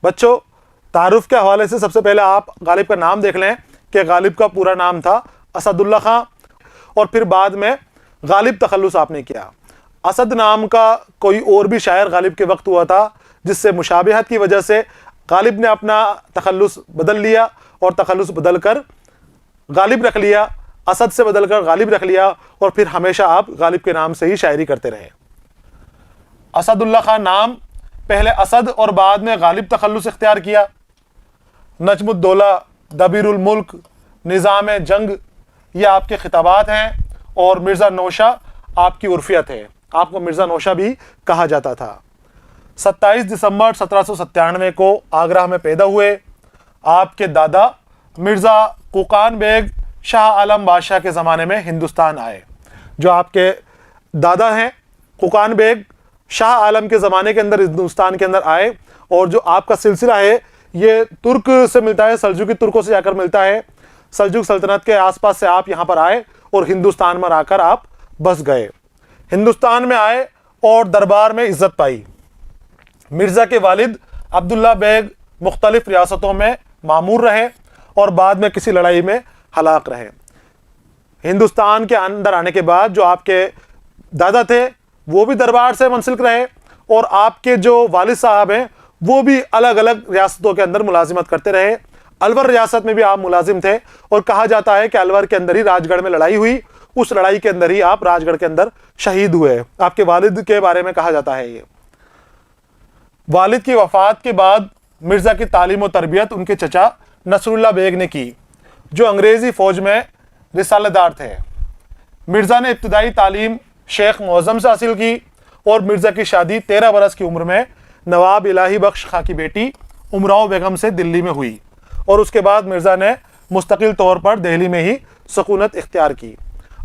بچوں تعارف کے حوالے سے سب سے پہلے آپ غالب کا نام دیکھ لیں کہ غالب کا پورا نام تھا اسد اللہ خان، اور پھر بعد میں غالب تخلص آپ نے کیا۔ اسد نام کا کوئی اور بھی شاعر غالب کے وقت ہوا تھا، جس سے مشابہت کی وجہ سے غالب نے اپنا تخلص بدل لیا اور تخلص بدل کر غالب رکھ لیا، اسد سے بدل کر غالب رکھ لیا، اور پھر ہمیشہ آپ غالب کے نام سے ہی شاعری کرتے رہے۔ اسد اللہ خان نام پہلے اسد اور بعد میں غالب تخلص اختیار کیا۔ نجم الدولہ، دبیر الملک، نظام جنگ یہ آپ کے خطابات ہیں، اور مرزا نوشہ آپ کی عرفیت ہے، آپ کو مرزا نوشہ بھی کہا جاتا تھا۔ 27 دسمبر 1797 کو آگرہ میں پیدا ہوئے۔ آپ کے دادا مرزا کوکان بیگ شاہ عالم بادشاہ کے زمانے میں ہندوستان آئے۔ جو آپ کے دادا ہیں کوکان بیگ شاہ عالم کے زمانے کے اندر ہندوستان کے اندر آئے، اور جو آپ کا سلسلہ ہے یہ ترک سے ملتا ہے، سلجوقی ترکوں سے جا کر ملتا ہے۔ سلجوق سلطنت کے آس پاس سے آپ یہاں پر آئے اور ہندوستان میں آ کر آپ بس گئے۔ ہندوستان میں آئے اور دربار میں عزت پائی۔ مرزا کے والد عبداللہ بیگ مختلف ریاستوں میں مامور رہے اور بعد میں کسی لڑائی میں ہلاک رہے۔ ہندوستان کے اندر آنے کے بعد جو آپ کے دادا تھے وہ بھی دربار سے منسلک رہے، اور آپ کے جو والد صاحب ہیں وہ بھی الگ الگ ریاستوں کے اندر ملازمت کرتے رہے۔ الور ریاست میں بھی آپ ملازم تھے، اور کہا جاتا ہے کہ الور کے اندر ہی راج گڑھ میں لڑائی ہوئی، اس لڑائی کے اندر ہی آپ راج گڑھ کے اندر شہید ہوئے۔ آپ کے والد کے بارے میں کہا جاتا ہے یہ۔ والد کی وفات کے بعد مرزا کی تعلیم و تربیت ان کے چچا نصر اللہ بیگ نے کی، جو انگریزی فوج میں رسالہ دار تھے۔ مرزا نے ابتدائی تعلیم شیخ معظم سے حاصل کی، اور مرزا کی شادی 13 برس کی عمر میں نواب الہی بخش خاں کی بیٹی امراؤ بیگم سے دلی میں ہوئی، اور اس کے بعد مرزا نے مستقل طور پر دہلی میں ہی سکونت اختیار کی۔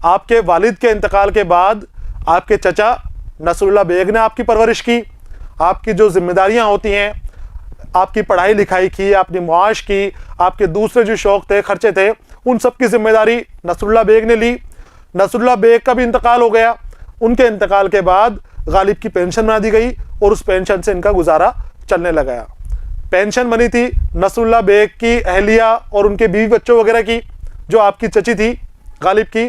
آپ کے والد کے انتقال کے بعد آپ کے چچا نصر اللہ بیگ نے آپ کی پرورش کی، آپ کی جو ذمہ داریاں ہوتی ہیں، آپ کی پڑھائی لکھائی کی، اپنی معاش کی، آپ کے دوسرے جو شوق تھے، خرچے تھے، ان سب کی ذمہ داری نصر اللہ بیگ نے لی۔ نصر اللہ بیگ کا بھی انتقال ہو گیا۔ ان کے انتقال کے بعد غالب کی پینشن بنا دی گئی، اور اس پینشن سے ان کا گزارا چلنے لگا۔ پینشن بنی تھی نصر اللہ بیگ کی اہلیہ اور ان کے بیوی بچوں وغیرہ کی، جو آپ کی چچی تھی غالب کی،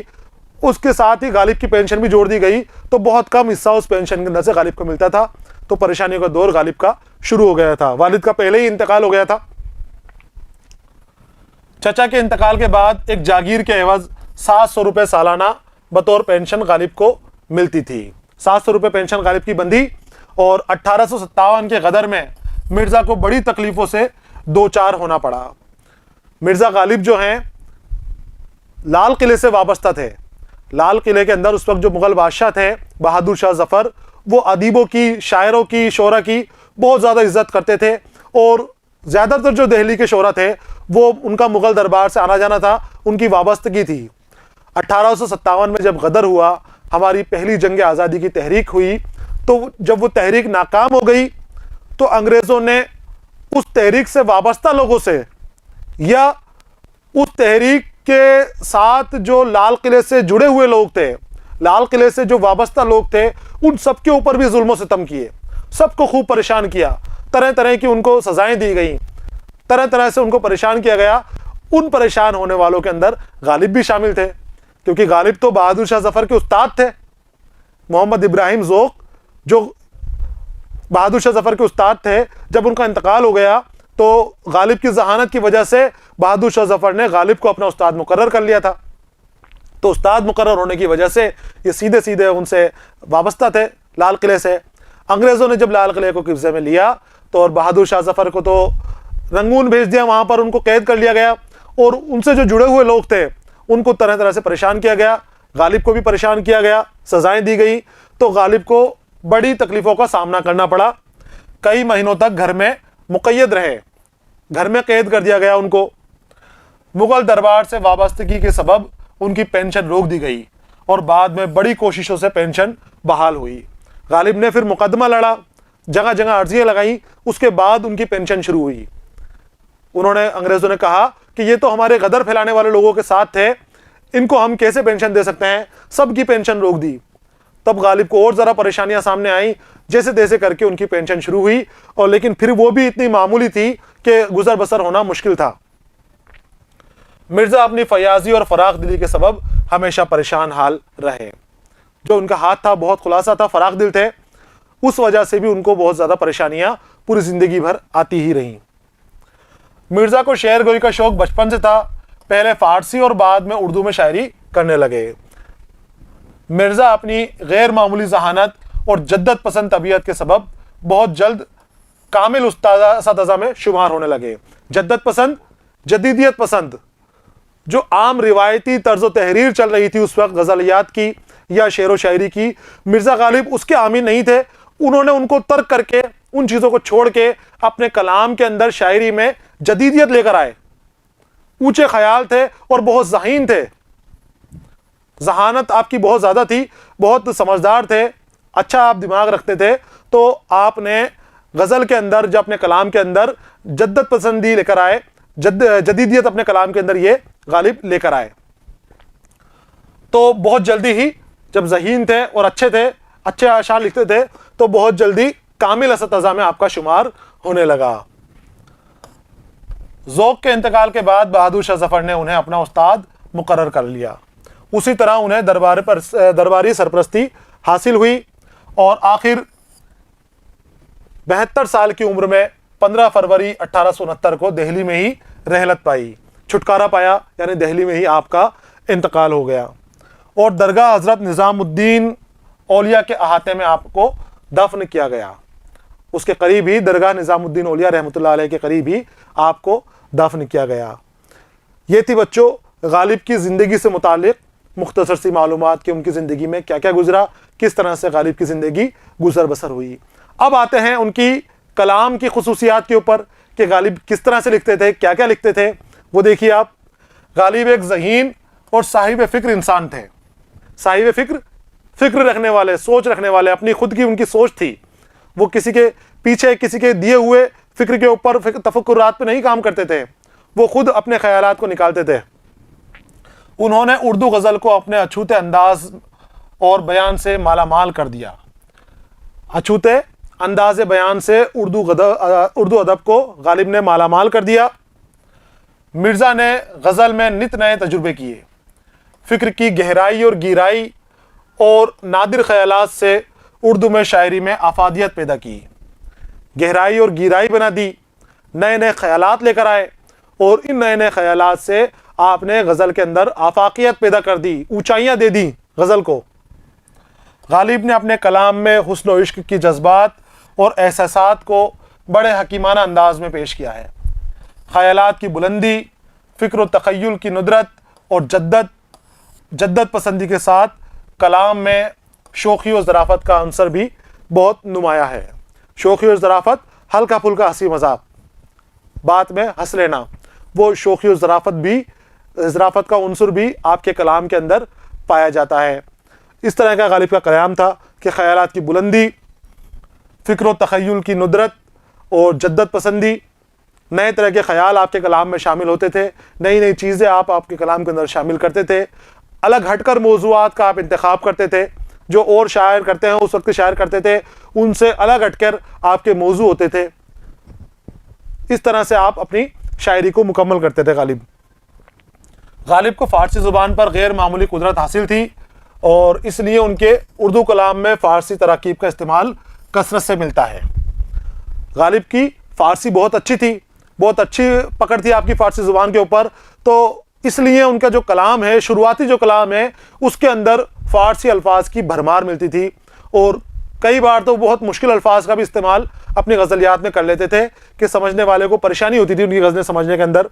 اس کے ساتھ ہی غالب کی پینشن بھی جوڑ دی گئی، تو بہت کم حصہ اس پینشن کے اندر سے غالب کو ملتا تھا، تو پریشانیوں کا دور غالب کا شروع ہو گیا تھا۔ والد کا پہلے ہی انتقال ہو گیا تھا۔ چچا کے انتقال کے بعد ایک جاگیر کے عوض 700 روپے سالانہ بطور پینشن غالب کو ملتی تھی۔ 700 روپے پینشن غالب کی بندھی، اور 1857 کے غدر میں مرزا کو بڑی تکلیفوں سے دوچار ہونا پڑا۔ مرزا غالب جو ہیں لال قلعے سے وابستہ تھے۔ لال قلعے کے اندر اس وقت جو مغل بادشاہ تھے بہادر شاہ ظفر، وہ ادیبوں کی، شاعروں کی، شعراء کی بہت زیادہ عزت کرتے تھے، اور زیادہ تر جو دہلی کے شعراء تھے وہ ان کا مغل دربار سے آنا جانا تھا، ان کی وابستگی تھی۔ 1857 میں جب غدر ہوا، ہماری پہلی جنگ آزادی کی تحریک ہوئی، تو جب وہ تحریک ناکام ہو گئی تو انگریزوں نے اس تحریک سے وابستہ لوگوں سے، یا اس تحریک کے ساتھ جو لال قلعے سے جڑے ہوئے لوگ تھے، لال قلعے سے جو وابستہ لوگ تھے، ان سب کے اوپر بھی ظلم و ستم کیے، سب کو خوب پریشان کیا، طرح طرح کی ان کو سزائیں دی گئیں، طرح طرح سے ان کو پریشان کیا گیا۔ ان پریشان ہونے والوں کے اندر غالب بھی شامل تھے، کیونکہ غالب تو بہادر شاہ ظفر کے استاد تھے۔ محمد ابراہیم ذوق جو بہادر شاہ ظفر کے استاد تھے، جب ان کا انتقال ہو گیا تو غالب کی ذہانت کی وجہ سے بہادر شاہ ظفر نے غالب کو اپنا استاد مقرر کر لیا تھا۔ تو استاد مقرر ہونے کی وجہ سے یہ سیدھے سیدھے ان سے وابستہ تھے لال قلعے سے۔ انگریزوں نے جب لال قلعے کو قبضے میں لیا تو اور بہادر شاہ ظفر کو تو رنگون بھیج دیا، وہاں پر ان کو قید کر لیا گیا، اور ان سے جو جڑے ہوئے لوگ تھے ان کو طرح طرح سے پریشان کیا گیا۔ غالب کو بھی پریشان کیا گیا، سزائیں دی گئی، تو غالب کو بڑی تکلیفوں کا سامنا کرنا پڑا۔ کئی مہینوں تک گھر میں مقید رہے، گھر میں قید کر دیا گیا ان کو۔ مغل دربار سے وابستگی کے سبب ان کی پینشن روک دی گئی، اور بعد میں بڑی کوششوں سے پینشن بحال ہوئی۔ غالب نے پھر مقدمہ لڑا، جگہ جگہ عرضیاں لگائیں، اس کے بعد ان کی پینشن شروع ہوئی۔ انگریزوں نے کہا کہ یہ تو ہمارے غدر پھیلانے والے لوگوں کے ساتھ تھے، ان کو ہم کیسے پینشن دے سکتے ہیں، سب کی پینشن روک دی۔ تب غالب کو اور ذرا پریشانیاں سامنے آئیں، جیسے تیسے کر کے ان کی پینشن شروع ہوئی، اور لیکن پھر وہ بھی اتنی معمولی تھی کہ گزر بسر ہونا مشکل تھا۔ مرزا اپنی فیاضی اور فراخ دلی کے سبب ہمیشہ پریشان حال رہے۔ جو ان کا ہاتھ تھا بہت خلاصہ تھا، فراخ دل تھے، اس وجہ سے بھی ان کو بہت زیادہ پریشانیاں پوری زندگی بھر آتی ہی رہیں۔ مرزا کو شعر گوئی کا شوق بچپن سے تھا، پہلے فارسی اور بعد میں اردو میں شاعری کرنے لگے۔ مرزا اپنی غیر معمولی ذہانت اور جدت پسند طبیعت کے سبب بہت جلد کامل اساتذہ میں شمار ہونے لگے۔ جدت پسند، جدیدیت پسند، جو عام روایتی طرز و تحریر چل رہی تھی اس وقت غزلیات کی یا شعر و شاعری کی، مرزا غالب اس کے عامل نہیں تھے۔ انہوں نے ان کو ترک کر کے، ان چیزوں کو چھوڑ کے اپنے کلام کے اندر شاعری میں جدیدیت لے کر آئے۔ اونچے خیال تھے اور بہت ذہین تھے، ذہانت آپ کی بہت زیادہ تھی، بہت سمجھدار تھے، اچھا آپ دماغ رکھتے تھے۔ تو آپ نے غزل کے اندر، جو اپنے کلام کے اندر جدت پسندی لے کر آئے، جدیدیت اپنے کلام کے اندر یہ غالب لے کر آئے۔ تو بہت جلدی ہی جب ذہین تھے اور اچھے تھے، اچھے اشعار لکھتے تھے، تو بہت جلدی کامل اساتذہ میں آپ کا شمار ہونے لگا۔ ذوق کے انتقال کے بعد بہادر شاہ ظفر نے انہیں اپنا استاد مقرر کر لیا۔ اسی طرح انہیں درباری سرپرستی حاصل ہوئی، اور آخر 72 سال کی عمر میں 15 فروری 1869 کو دہلی میں ہی رحلت پائی، چھٹکارا پایا، یعنی دہلی میں ہی آپ کا انتقال ہو گیا، اور درگاہ حضرت نظام الدین اولیاء کے احاطے میں آپ کو دفن کیا گیا۔ اس کے قریب ہی، درگاہ نظام الدین اولیاء رحمۃ اللہ علیہ کے قریب ہی آپ کو دفن کیا گیا۔ یہ تھی بچوں غالب کی زندگی سے متعلق مختصر سی معلومات کہ ان کی زندگی میں کیا کیا گزرا، کس طرح سے غالب کی زندگی گزر بسر ہوئی۔ اب آتے ہیں ان کی کلام کی خصوصیات کے اوپر کہ غالب کس طرح سے لکھتے تھے، کیا کیا لکھتے تھے۔ وہ دیکھیے آپ، غالب ایک ذہین اور صاحب فکر انسان تھے۔ صاحب فکر رکھنے والے، سوچ رکھنے والے، اپنی خود کی ان کی سوچ تھی۔ وہ کسی کے پیچھے، کسی کے دیے ہوئے فکر کے اوپر، تفکرات پہ نہیں کام کرتے تھے، وہ خود اپنے خیالات کو نکالتے تھے۔ انہوں نے اردو غزل کو اپنے اچھوتے انداز اور بیان سے مالا مال کر دیا۔ اچھوتے انداز بیان سے اردو ادب کو غالب نے مالا مال کر دیا۔ مرزا نے غزل میں نت نئے تجربے کیے، فکر کی گہرائی اور گہرائی اور نادر خیالات سے اردو میں شاعری میں افادیت پیدا کی، گہرائی اور گہرائی بنا دی، نئے نئے خیالات لے کر آئے، اور ان نئے نئے خیالات سے آپ نے غزل کے اندر آفاقیت پیدا کر دی، اونچائیاں دے دی غزل کو۔ غالب نے اپنے کلام میں حسن و عشق کی جذبات اور احساسات کو بڑے حکیمانہ انداز میں پیش کیا ہے۔ خیالات کی بلندی، فکر و تخیل کی ندرت اور جدت پسندی کے ساتھ کلام میں شوخی و ظرافت کا عنصر بھی بہت نمایاں ہے۔ شوخی و ظرافت، ہلکا پھلکا ہنسی مذاق، بات میں ہنس لینا، وہ شوخی و ظرافت کا عنصر بھی آپ کے کلام کے اندر پایا جاتا ہے۔ اس طرح کا غالب کا کلام تھا کہ خیالات کی بلندی، فکر و تخیل کی ندرت اور جدت پسندی، نئے طرح کے خیال آپ کے کلام میں شامل ہوتے تھے، نئی نئی چیزیں آپ کے کلام کے اندر شامل کرتے تھے، الگ ہٹ کر موضوعات کا آپ انتخاب کرتے تھے، جو اور شاعر کرتے ہیں، اس وقت کے شاعر کرتے تھے، ان سے الگ ہٹ کر آپ کے موضوع ہوتے تھے۔ اس طرح سے آپ اپنی شاعری کو مکمل کرتے تھے۔ غالب کو فارسی زبان پر غیر معمولی قدرت حاصل تھی، اور اس لیے ان کے اردو کلام میں فارسی تراکیب کا استعمال کثرت سے ملتا ہے۔ غالب کی فارسی بہت اچھی تھی، بہت اچھی پکڑ تھی آپ کی فارسی زبان کے اوپر، تو اس لیے ان کا جو کلام ہے، شروعاتی جو کلام ہے، اس کے اندر فارسی الفاظ کی بھرمار ملتی تھی، اور کئی بار تو بہت مشکل الفاظ کا بھی استعمال اپنی غزلیات میں کر لیتے تھے کہ سمجھنے والے کو پریشانی ہوتی تھی ان کی غزلیں سمجھنے کے اندر۔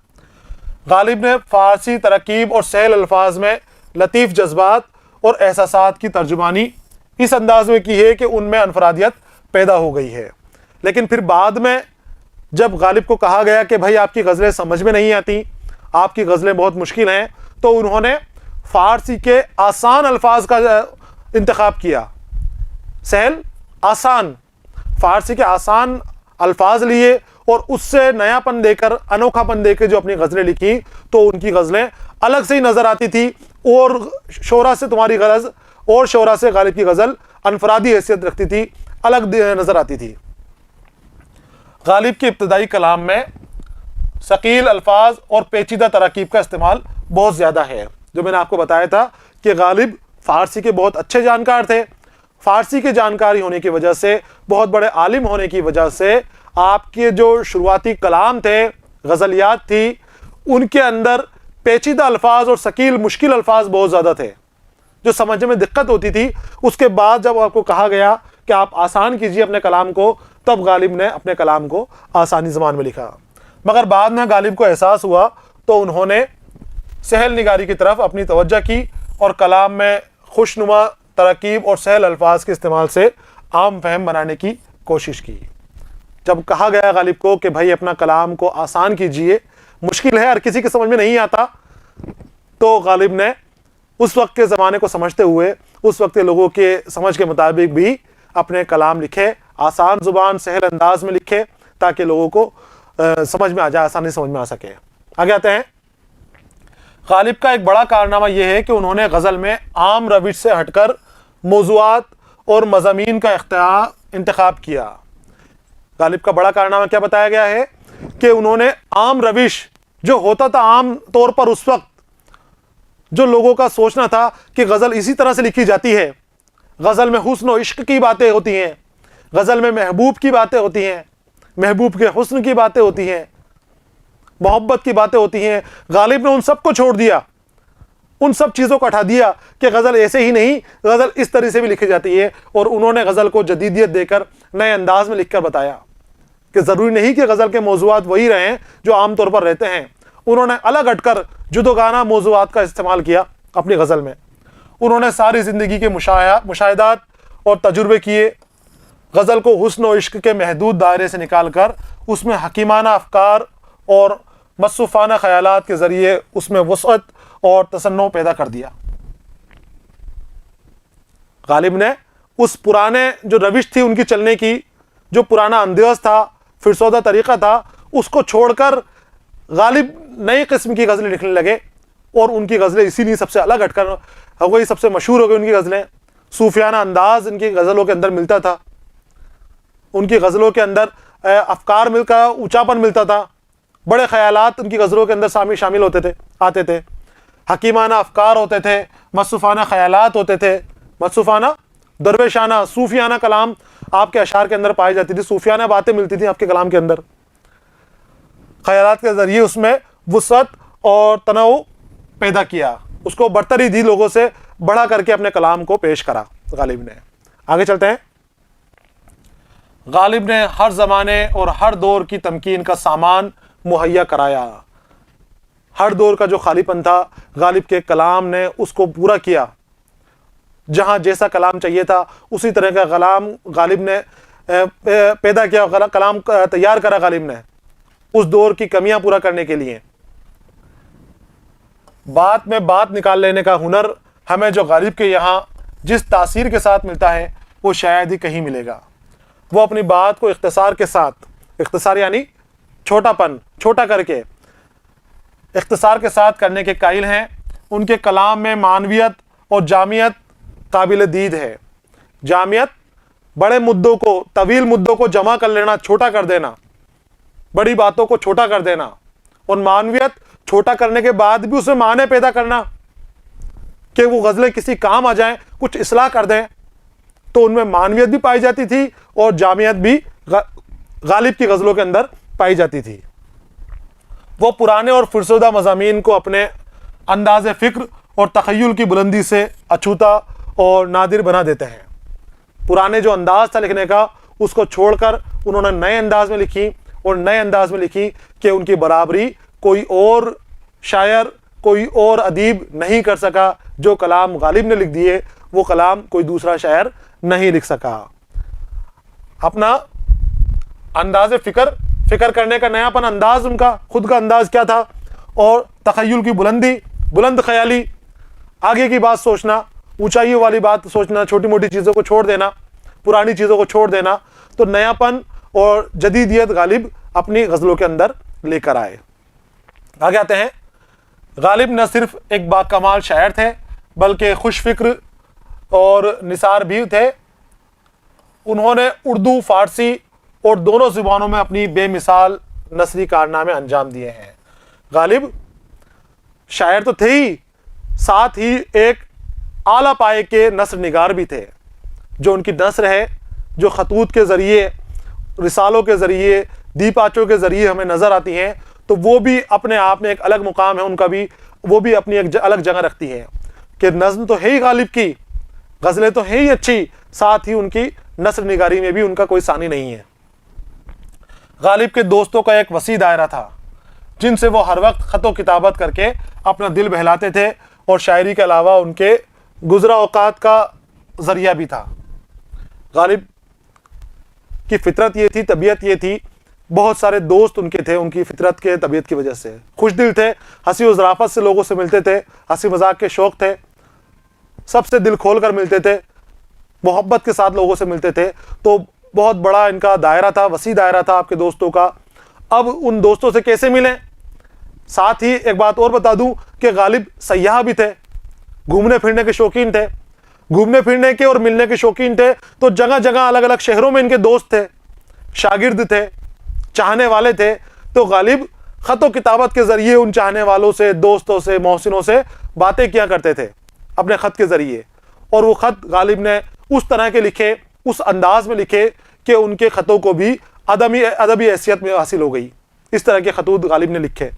غالب نے فارسی ترکیب اور سہل الفاظ میں لطیف جذبات اور احساسات کی ترجمانی اس انداز میں کی ہے کہ ان میں انفرادیت پیدا ہو گئی ہے۔ لیکن پھر بعد میں جب غالب کو کہا گیا کہ بھائی آپ کی غزلیں سمجھ میں نہیں آتی، آپ کی غزلیں بہت مشکل ہیں، تو انہوں نے فارسی کے آسان الفاظ کا انتخاب کیا، سہل آسان، فارسی کے آسان الفاظ لیے اور اس سے نیا پن دے کر، انوکھا پن دے کے جو اپنی غزلیں لکھی، تو ان کی غزلیں الگ سے ہی نظر آتی تھی، اور شعراء سے تمہاری غرض اور شعراء سے غالب کی غزل انفرادی حیثیت رکھتی تھی، الگ نظر آتی تھی۔ غالب کے ابتدائی کلام میں ثقیل الفاظ اور پیچیدہ تراکیب کا استعمال بہت زیادہ ہے۔ جو میں نے آپ کو بتایا تھا کہ غالب فارسی کے بہت اچھے جانکار تھے، فارسی کے جانکاری ہونے کی وجہ سے، بہت بڑے عالم ہونے کی وجہ سے آپ کے جو شروعاتی کلام تھے، غزلیات تھی، ان کے اندر پیچیدہ الفاظ اور ثقیل مشکل الفاظ بہت زیادہ تھے جو سمجھنے میں دقت ہوتی تھی۔ اس کے بعد جب آپ کو کہا گیا کہ آپ آسان کیجئے اپنے کلام کو، تب غالب نے اپنے کلام کو آسانی زبان میں لکھا۔ مگر بعد میں غالب کو احساس ہوا تو انہوں نے سہل نگاری کی طرف اپنی توجہ کی اور کلام میں خوشنما تراکیب اور سہل الفاظ کے استعمال سے عام فہم بنانے کی کوشش کی۔ جب کہا گیا غالب کو کہ بھائی اپنا کلام کو آسان کیجئے، مشکل ہے، ہر کسی کے سمجھ میں نہیں آتا، تو غالب نے اس وقت کے زمانے کو سمجھتے ہوئے اس وقت کے لوگوں کے سمجھ کے مطابق بھی اپنے کلام لکھے، آسان زبان سہل انداز میں لکھے تاکہ لوگوں کو سمجھ میں آ جائے، آسانی سمجھ میں آ سکے۔ آگے آتے ہیں۔ غالب کا ایک بڑا کارنامہ یہ ہے کہ انہوں نے غزل میں عام روش سے ہٹ کر موضوعات اور مضامین کا انتخاب کیا۔ غالب کا بڑا کارنامہ کیا بتایا گیا ہے کہ انہوں نے عام روش جو ہوتا تھا عام طور پر اس وقت، جو لوگوں کا سوچنا تھا کہ غزل اسی طرح سے لکھی جاتی ہے، غزل میں حسن و عشق کی باتیں ہوتی ہیں، غزل میں محبوب کی باتیں ہوتی ہیں، محبوب کے حسن کی باتیں ہوتی ہیں، محبت کی باتیں ہوتی ہیں، غالب نے ان سب کو چھوڑ دیا، ان سب چیزوں کو ہٹا دیا کہ غزل ایسے ہی نہیں، غزل اس طرح سے بھی لکھی جاتی ہے، اور انہوں نے غزل کو جدیدیت دے کر نئے انداز میں لکھ کر بتایا کہ ضروری نہیں کہ غزل کے موضوعات وہی رہیں جو عام طور پر رہتے ہیں۔ انہوں نے الگ ہٹ کر جدوگانہ موضوعات کا استعمال کیا اپنی غزل میں۔ انہوں نے ساری زندگی کے مشاہدات اور تجربے کیے، غزل کو حسن و عشق کے محدود دائرے سے نکال کر اس میں حکیمانہ افکار اور مصوفانہ خیالات کے ذریعے اس میں وسعت اور تصنع پیدا کر دیا۔ غالب نے اس پرانے جو روش تھی ان کی چلنے کی، جو پرانا انداز تھا، فرسودہ طریقہ تھا، اس کو چھوڑ کر غالب نئی قسم کی غزلیں لکھنے لگے، اور ان کی غزلیں اسی لیے سب سے الگ ہٹ کر ہو گئی، سب سے مشہور ہو گئی ان کی غزلیں۔ صوفیانہ انداز ان کی غزلوں کے اندر ملتا تھا، ان کی غزلوں کے اندر افکار مل کر اونچاپن ملتا تھا، بڑے خیالات ان کی غزلوں کے اندر شامل ہوتے تھے، آتے تھے، حکیمانہ افکار ہوتے تھے، مصوفانہ خیالات ہوتے تھے، مصوفانہ درویشانہ صوفیانہ کلام آپ کے اشعار کے اندر پائی جاتی تھی، صوفیانہ باتیں ملتی تھیں آپ کے کلام کے اندر۔ خیالات کے ذریعے اس میں وسعت اور تنوع پیدا کیا، اس کو برتری دی، لوگوں سے بڑھا کر کے اپنے کلام کو پیش کرا غالب نے۔ آگے چلتے ہیں۔ غالب نے ہر زمانے اور ہر دور کی تمکین کا سامان مہیا کرایا۔ ہر دور کا جو خالی پن تھا، غالب کے کلام نے اس کو پورا کیا۔ جہاں جیسا کلام چاہیے تھا اسی طرح کا کلام غالب نے پیدا کیا، کلام تیار کرا غالب نے اس دور کی کمیاں پورا کرنے کے لیے۔ بات میں بات نکال لینے کا ہنر ہمیں جو غالب کے یہاں جس تاثیر کے ساتھ ملتا ہے وہ شاید ہی کہیں ملے گا۔ وہ اپنی بات کو اختصار کے ساتھ، اختصار یعنی چھوٹا پن، چھوٹا کر کے اختصار کے ساتھ کرنے کے قائل ہیں۔ ان کے کلام میں معنویت اور جامعیت قابل دید ہے۔ جامعیت بڑے مدوں کو، طویل مدوں کو جمع کر لینا، چھوٹا کر دینا، بڑی باتوں کو چھوٹا کر دینا، اور معنویت چھوٹا کرنے کے بعد بھی اسے معنی پیدا کرنا کہ وہ غزلیں کسی کام آ جائیں، کچھ اصلاح کر دیں، تو ان میں معنویت بھی پائی جاتی تھی اور جامعیت بھی غالب کی غزلوں کے اندر پائی جاتی تھی۔ وہ پرانے اور فرسودہ مضامین کو اپنے انداز فکر اور تخیل کی بلندی سے اچھوتا اور نادر بنا دیتے ہیں۔ پرانے جو انداز تھا لکھنے کا، اس کو چھوڑ کر انہوں نے نئے انداز میں لکھی، اور نئے انداز میں لکھی کہ ان کی برابری کوئی اور شاعر، کوئی اور ادیب نہیں کر سکا۔ جو کلام غالب نے لکھ دیے وہ کلام کوئی دوسرا شاعر نہیں لکھ سکا۔ اپنا انداز فکر کرنے کا نیا پن انداز، ان کا خود کا انداز کیا تھا، اور تخیل کی بلندی، بلند خیالی، آگے کی بات سوچنا، اونچائیوں والی بات سوچنا، چھوٹی موٹی چیزوں کو چھوڑ دینا، پرانی چیزوں کو چھوڑ دینا، تو نیا پن اور جدیدیت غالب اپنی غزلوں کے اندر لے کر آئے۔ آگے آتے ہیں۔ غالب نہ صرف ایک باکمال شاعر تھے بلکہ خوش فکر اور نثار بھی تھے۔ انہوں نے اردو فارسی اور دونوں زبانوں میں اپنی بے مثال نثری کارنامے انجام دیے ہیں۔ غالب شاعر تو تھے ہی، ساتھ ہی ایک اعلیٰ پائے کے نثر نگار بھی تھے۔ جو ان کی نثر ہے، جو خطوط کے ذریعے، رسالوں کے ذریعے، دیپاچوں کے ذریعے ہمیں نظر آتی ہیں، تو وہ بھی اپنے آپ میں ایک الگ مقام ہے ان کا بھی، وہ بھی اپنی ایک الگ جگہ رکھتی ہے کہ نظم تو ہے ہی غالب کی، غزلیں تو ہیں ہی اچھی، ساتھ ہی ان کی نثر نگاری میں بھی ان کا کوئی ثانی نہیں ہے۔ غالب کے دوستوں کا ایک وسیع دائرہ تھا جن سے وہ ہر وقت خط و کتابت کر کے اپنا دل بہلاتے تھے، اور شاعری کے علاوہ ان کے گزرا اوقات کا ذریعہ بھی تھا۔ غالب کی فطرت یہ تھی، طبیعت یہ تھی، بہت سارے دوست ان کے تھے، ان کی فطرت کے طبیعت کی وجہ سے خوش دل تھے، ہنسی و ظرافت سے لوگوں سے ملتے تھے، ہنسی مذاق کے شوق تھے، سب سے دل کھول کر ملتے تھے، محبت کے ساتھ لوگوں سے ملتے تھے۔ تو بہت بڑا ان کا دائرہ تھا، وسیع دائرہ تھا آپ کے دوستوں کا۔ اب ان دوستوں سے کیسے ملیں؟ ساتھ ہی ایک بات اور بتا دوں کہ غالب سیاح بھی تھے، گھومنے پھرنے کے شوقین تھے، گھومنے پھرنے کے اور ملنے کے شوقین تھے، تو جگہ جگہ الگ الگ شہروں میں ان کے دوست تھے، شاگرد تھے، چاہنے والے تھے۔ تو غالب خط و کتابت کے ذریعے ان چاہنے والوں سے، دوستوں سے، محسنوں سے باتیں کیا کرتے تھے اپنے خط کے ذریعے، اور وہ خط غالب نے اس طرح کے لکھے، اس انداز میں لکھے کہ ان کے خطوں کو بھی ادبی حیثیت میں حاصل ہو گئی۔ اس طرح کے خطوط غالب نے لکھے۔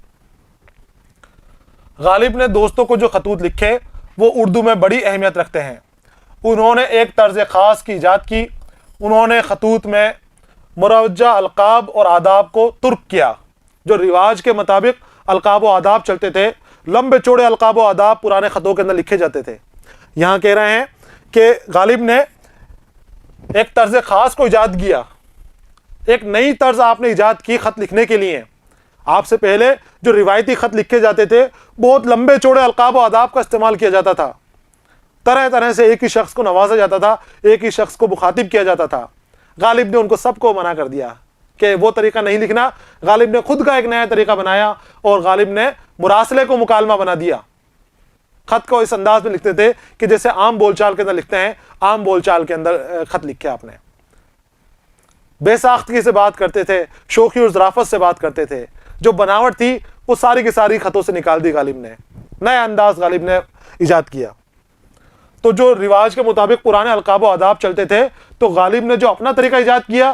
غالب نے دوستوں کو جو خطوط لکھے وہ اردو میں بڑی اہمیت رکھتے ہیں۔ انہوں نے ایک طرز خاص کی ایجاد کی، انہوں نے خطوط میں مروجہ القاب اور آداب کو ترک کیا۔ جو رواج کے مطابق القاب و آداب چلتے تھے، لمبے چوڑے القاب و آداب پرانے خطوں کے اندر لکھے جاتے تھے۔ یہاں کہہ رہے ہیں کہ غالب نے ایک طرز خاص کو ایجاد کیا، ایک نئی طرز آپ نے ایجاد کی خط لکھنے کے لیے۔ آپ سے پہلے جو روایتی خط لکھے جاتے تھے، بہت لمبے چوڑے القاب و آداب کا استعمال کیا جاتا تھا، طرح طرح سے ایک ہی شخص کو نوازا جاتا تھا، ایک ہی شخص کو مخاطب کیا جاتا تھا۔ غالب نے ان کو سب کو منع کر دیا کہ وہ طریقہ نہیں لکھنا۔ غالب نے خود کا ایک نیا طریقہ بنایا، اور غالب نے مراسلے کو مکالمہ بنا دیا۔ خط کو اس انداز میں لکھتے تھے کہ جیسے عام بول چال کے اندر لکھتے ہیں، عام بول چال کے اندر خط لکھے آپ نے۔ بے ساختگی سے بات کرتے تھے، شوخی اور ظرافت سے بات کرتے تھے۔ جو بناوٹ تھی وہ ساری کی ساری خطوں سے نکال دی غالب نے، نیا انداز غالب نے ایجاد کیا۔ تو جو رواج کے مطابق پرانے القاب و آداب چلتے تھے، تو غالب نے جو اپنا طریقہ ایجاد کیا،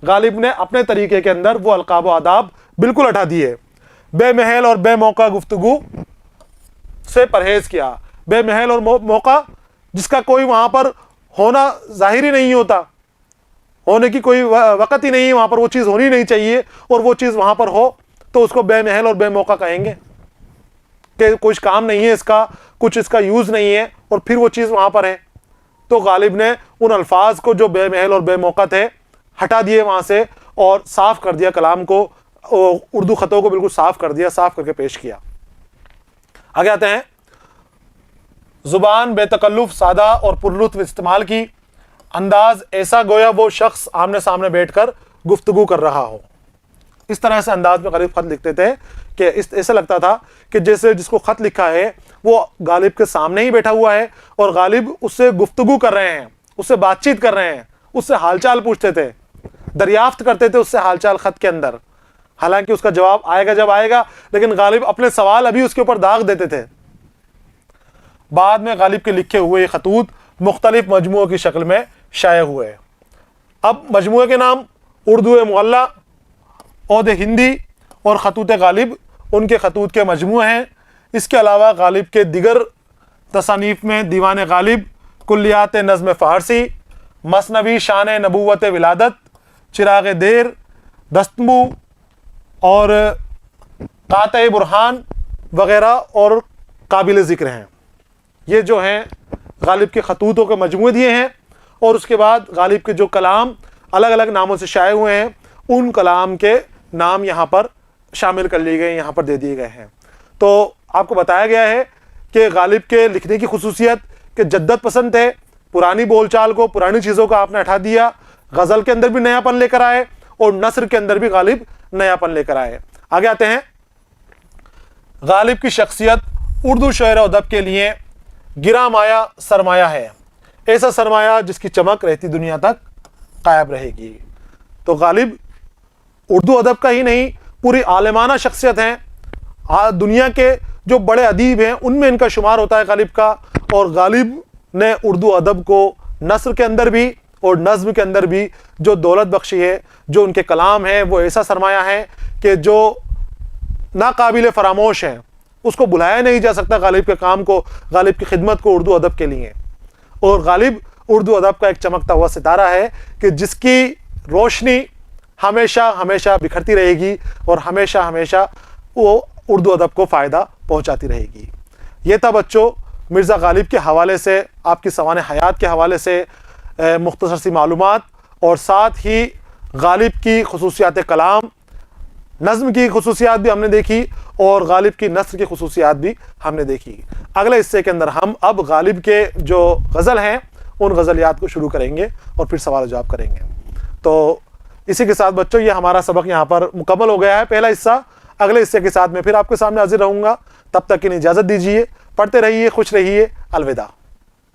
غالب نے اپنے طریقے کے اندر وہ القاب و آداب بالکل ہٹا دیے۔ بے محل اور بے موقع گفتگو سے پرہیز کیا۔ بے محل اور موقع جس کا کوئی وہاں پر ہونا ظاہر ہی نہیں ہوتا، ہونے کی کوئی وقت ہی نہیں ہے، وہاں پر وہ چیز ہونی نہیں چاہیے، اور وہ چیز وہاں پر ہو تو اس کو بے محل اور بے موقع کہیں گے کہ کچھ کام نہیں ہے اس کا، کچھ اس کا یوز نہیں ہے، اور پھر وہ چیز وہاں پر ہے۔ تو غالب نے ان الفاظ کو جو بے محل اور بے موقع تھے ہٹا دیے وہاں سے، اور صاف کر دیا کلام کو، اردو خطوں کو بالکل صاف کر دیا، صاف کر کے پیش کیا۔ آگے آتے ہیں، زبان بے تکلف، سادہ اور پرلطف استعمال کی، انداز ایسا گویا وہ شخص آمنے سامنے بیٹھ کر گفتگو کر رہا ہو۔ اس طرح سے انداز میں غالب خط لکھتے تھے کہ ایسا لگتا تھا کہ جیسے جس کو خط لکھا ہے وہ غالب کے سامنے ہی بیٹھا ہوا ہے، اور غالب اس سے گفتگو کر رہے ہیں، اس سے بات چیت کر رہے ہیں، اس سے حال چال پوچھتے تھے، دریافت کرتے تھے اس سے حال چال خط کے اندر۔ حالانکہ اس کا جواب آئے گا جب آئے گا، لیکن غالب اپنے سوال ابھی اس کے اوپر داغ دیتے تھے۔ بعد میں غالب کے لکھے ہوئے خطوط مختلف مجموعوں کی شکل میں شائع ہوئے۔ اب مجموعے کے نام اردو معلی، عود ہندی اور خطوط غالب ان کے خطوط کے مجموعے ہیں۔ اس کے علاوہ غالب کے دیگر تصانیف میں دیوان غالب، کلیات نظم فارسی، مثنوی شان نبوت ولادت، چراغ دیر، دستمو اور قاطع برہان وغیرہ اور قابل ذکر ہیں۔ یہ جو ہیں غالب کے خطوطوں کے مجموعے دیے ہیں، اور اس کے بعد غالب کے جو کلام الگ الگ ناموں سے شائع ہوئے ہیں، ان کلام کے نام یہاں پر شامل کر لیے گئے، یہاں پر دے دیے گئے ہیں۔ تو آپ کو بتایا گیا ہے کہ غالب کے لکھنے کی خصوصیت کہ جدت پسند تھے، پرانی بول چال کو، پرانی چیزوں کو آپ نے ہٹا دیا، غزل کے اندر بھی نیا پن لے کر آئے، اور نثر کے اندر بھی غالب نیا پن لے کر آئے۔ آگے آتے ہیں، غالب کی شخصیت اردو شعر و ادب کے لیے گراں مایہ سرمایہ ہے، ایسا سرمایہ جس کی چمک رہتی دنیا تک قائم رہے گی۔ تو غالب اردو ادب کا ہی نہیں، پوری عالمانہ شخصیت ہیں، دنیا کے جو بڑے ادیب ہیں ان میں ان کا شمار ہوتا ہے غالب کا۔ اور غالب نے اردو ادب کو نثر کے اندر بھی اور نظم کے اندر بھی جو دولت بخشی ہے، جو ان کے کلام ہیں وہ ایسا سرمایہ ہے کہ جو ناقابل فراموش ہیں، اس کو بلایا نہیں جا سکتا غالب کے کام کو، غالب کی خدمت کو اردو ادب کے لیے۔ اور غالب اردو ادب کا ایک چمکتا ہوا ستارہ ہے کہ جس کی روشنی ہمیشہ ہمیشہ بکھرتی رہے گی اور ہمیشہ ہمیشہ وہ اردو ادب کو فائدہ پہنچاتی رہے گی۔ یہ تھا بچوں مرزا غالب کے حوالے سے، آپ کی سوانح حیات کے حوالے سے مختصر سی معلومات، اور ساتھ ہی غالب کی خصوصیات کلام، نظم کی خصوصیات بھی ہم نے دیکھی اور غالب کی نثر کی خصوصیات بھی ہم نے دیکھی۔ اگلے حصے کے اندر ہم اب غالب کے جو غزل ہیں ان غزلیات کو شروع کریں گے اور پھر سوال و جواب کریں گے۔ تو اسی کے ساتھ بچوں یہ ہمارا سبق یہاں پر مکمل ہو گیا ہے، پہلا حصہ۔ اگلے حصے کے ساتھ میں پھر آپ کے سامنے حاضر رہوں گا، تب تک کی اجازت دیجیے، پڑھتے رہیے، خوش رہیے، الوداع۔